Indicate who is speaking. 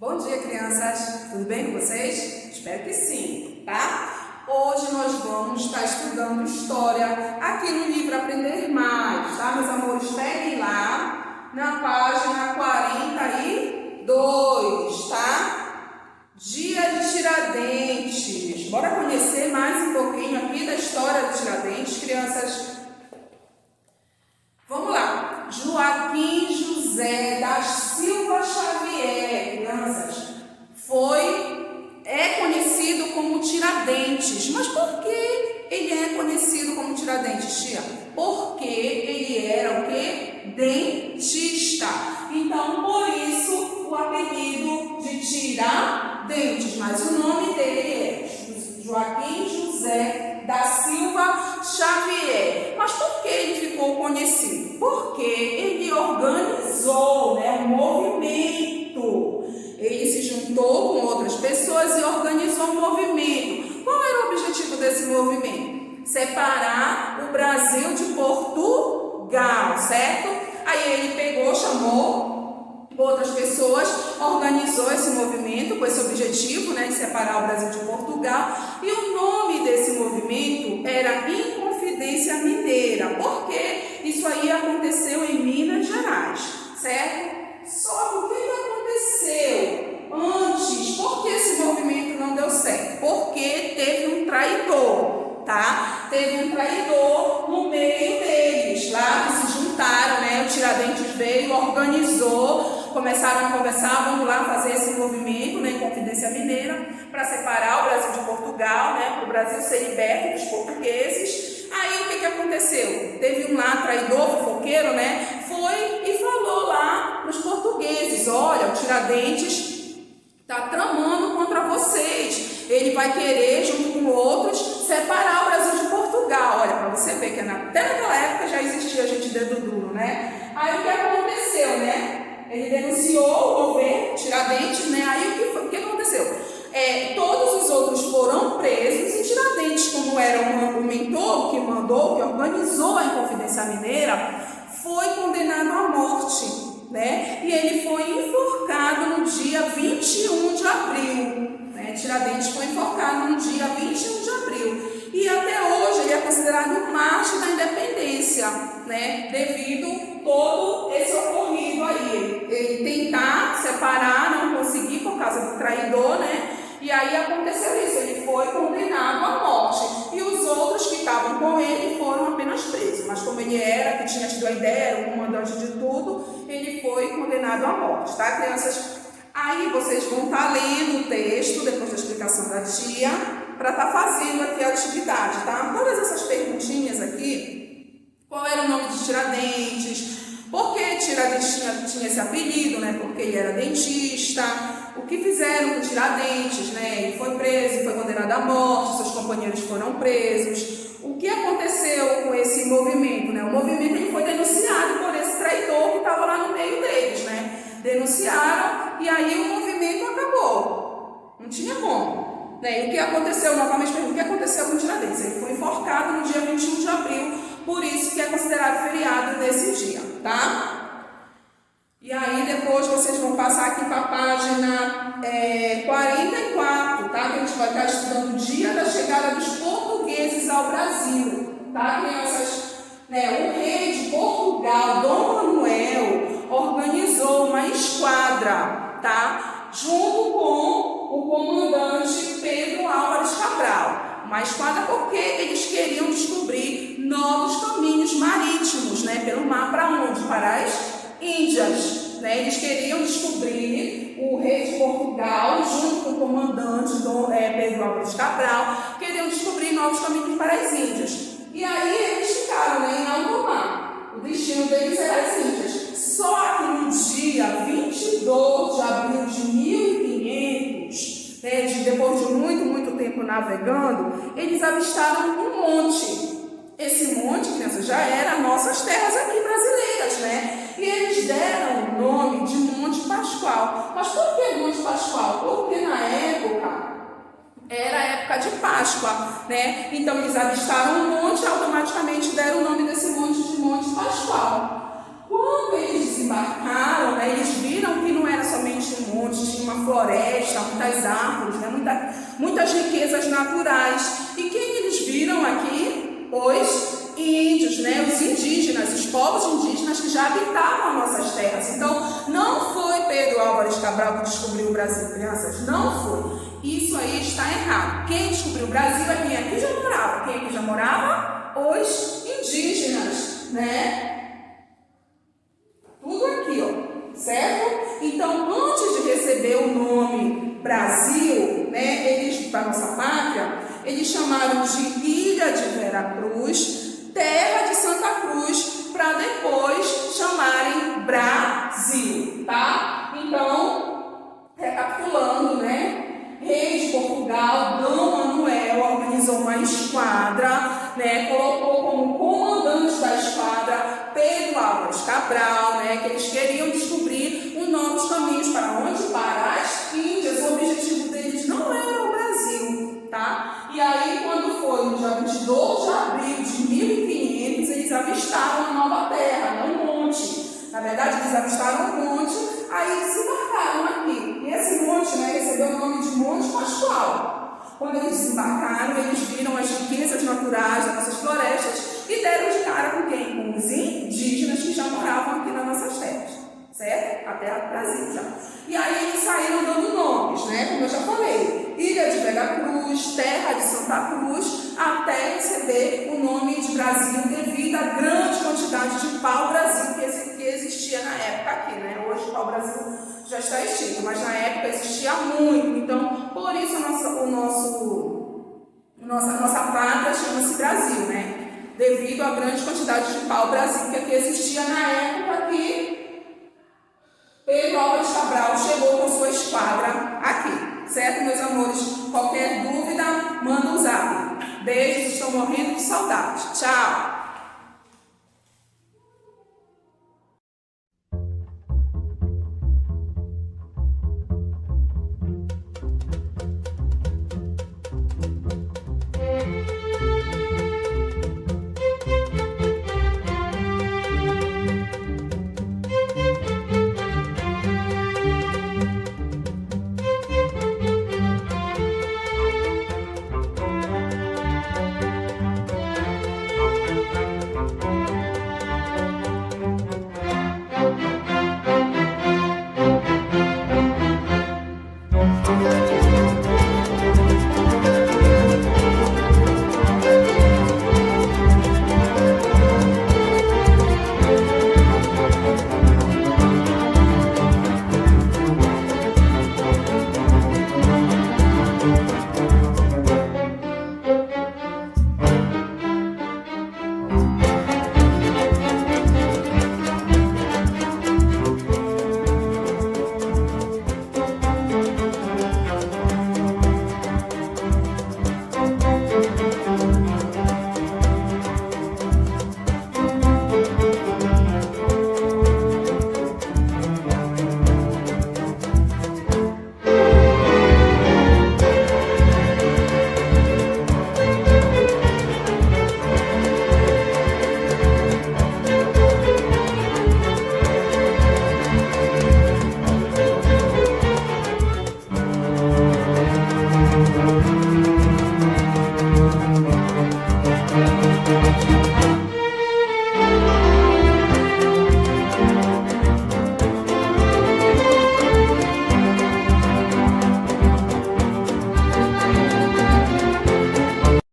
Speaker 1: Bom dia, crianças! Tudo bem com vocês? Espero que sim, tá? Hoje nós vamos estar estudando história aqui no livro Aprender Mais, tá, meus amores? Peguem lá na página 42, tá? Dia de Tiradentes. Bora conhecer mais um pouquinho aqui da história de Tiradentes, crianças? Vamos lá. Joaquim José da Silva Xavier, crianças, é conhecido como Tiradentes. Mas por que ele é conhecido como Tiradentes, tia? Porque ele era o quê? Dentista. Então, por isso, o apelido de Tiradentes. Mas o nome dele é Joaquim José da Silva Xavier. Mas por que ele ficou conhecido? Porque ele organizou, um movimento. Ele se juntou com outras pessoas e organizou um movimento. Qual era o objetivo desse movimento? Separar o Brasil de Portugal, certo? Aí ele chamou outras pessoas, organizou esse movimento com esse objetivo, de separar o Brasil de Portugal. E o nome desse movimento era Inconfidência Mineira, porque isso aí aconteceu em Minas Gerais, certo? Só que o que aconteceu antes? Por que esse movimento não deu certo? Porque teve um traidor, tá? Teve um traidor no meio deles, lá que se juntaram, O Tiradentes veio, organizou, começaram a conversar, vamos lá fazer esse movimento, Inconfidência Mineira, para separar o Brasil de Portugal, para o Brasil ser liberto dos portugueses. Aí o que aconteceu? Teve um lá traidor, fofoqueiro, foi e falou lá para os portugueses: olha, o Tiradentes está tramando contra vocês. Ele vai querer, junto com outros, separar o Brasil de Portugal. Olha, para você ver que até naquela época já existia gente dedo duro, Aí o que aconteceu, Ele denunciou o governo Tiradentes, Aí o que aconteceu? Todos os outros foram presos e Tiradentes, como era o mentor que mandou, que organizou a Inconfidência Mineira, foi condenado à morte, E ele foi enforcado no dia 21 de abril, Tiradentes foi enforcado no dia 21 de abril. E até hoje ele é considerado um mártir da independência, devido todo esse ocorrido aí. Ele tentar separar, não conseguir por causa do traidor, E aí aconteceu isso, ele foi condenado à morte. E os outros que estavam com ele foram apenas presos. Mas como ele que tinha tido a ideia, era o comandante de tudo, ele foi condenado à morte, tá, crianças? Aí vocês vão estar lendo o texto, depois da explicação da tia, para estar fazendo aqui a atividade, tá? Todas essas perguntinhas aqui: qual era o nome de Tiradentes? Por que Tiradentes tinha esse apelido, Porque ele era dentista. O que fizeram com Tiradentes, Ele foi preso, foi condenado à morte, seus companheiros foram presos. O que aconteceu com esse movimento, O movimento ele foi denunciado por esse traidor que estava lá no meio deles, Denunciaram e aí o movimento acabou. Não tinha como. E o que aconteceu, novamente pergunto, o que aconteceu com Tiradentes? Ele foi enforcado no dia 21 de abril, por isso que é considerado feriado nesse dia, tá? E aí depois vocês vão passar aqui para a página 44, tá? Que a gente vai estar estudando o dia da chegada dos portugueses ao Brasil, tá, crianças? O rei de Portugal, Dom Manuel, organizou uma esquadra, tá? Junto com o comandante Pedro Álvares Cabral. Uma esquadra porque eles queriam descobrir novos caminhos marítimos, pelo mar. Para onde? Para as Índias, Eles queriam descobrir, o rei de Portugal, junto com o comandante Pedro Álvares Cabral, queriam descobrir novos caminhos para as Índias. E aí eles ficaram em alto mar. O destino deles era as Índias. Só que no dia 22 de abril de 1500, depois de muito tempo navegando, eles avistaram um monte. Esse monte, crianças, já era nossas terras aqui brasileiras, E eles deram o nome de Monte Pascoal. Mas por que Monte Pascoal? Porque na época era a época de Páscoa, Então eles avistaram um monte e automaticamente deram o nome desse monte de Monte Pascoal. Quando eles desembarcaram, eles viram que não era somente um monte, tinha uma floresta muitas árvores, né? Muitas riquezas naturais. E quem eles viram aqui? Os índios, né? Os indígenas, os povos indígenas que já habitavam as nossas terras. Então, não foi Pedro Álvares Cabral que descobriu o Brasil, crianças. Não foi. Isso aí está errado. Quem descobriu o Brasil é quem aqui já morava. Quem aqui já morava? Os indígenas, né? Tudo aqui, ó, certo? Então, antes de receber o nome Brasil, né, eles, para nossa pátria, eles chamaram de Ilha de Veracruz, Terra de Santa Cruz, para depois chamarem Brasil, tá? Então, recapitulando, né? Rei de Portugal, Dom Manuel, organizou uma esquadra, né? Colocou como comandante da esquadra Pedro Álvares Cabral, né? Que eles queriam descobrir novos caminhos para onde? Para as Índias. O objetivo deles não era o Brasil, tá? E aí, quando foi no dia 22 de abril de 1500, eles avistaram a nova terra, não um monte. Na verdade, eles avistaram um monte, aí desembarcaram aqui. E esse monte, né, recebeu o nome de Monte Pascoal. Quando eles desembarcaram, eles viram as riquezas naturais das nossas florestas e deram de cara com quem? Com os indígenas que já moravam aqui nas nossas terras, certo? Até o Brasil já. E aí eles saíram dando nomes, né? Como eu já falei, Ilha de Veracruz, Terra de Santa Cruz, até receber o nome de Brasil devido à grande quantidade de pau-brasil que existia na época aqui, né? Hoje o pau-brasil já está extinto, mas na época existia muito. Então, por isso a nossa pátria chama-se Brasil, né? Devido à grande quantidade de pau-brasil que aqui existia na época que Pedro Álvares Cabral chegou com sua esquadra aqui, certo, meus amores? Qualquer dúvida, manda um zap. Beijos, estou morrendo de saudade. Tchau!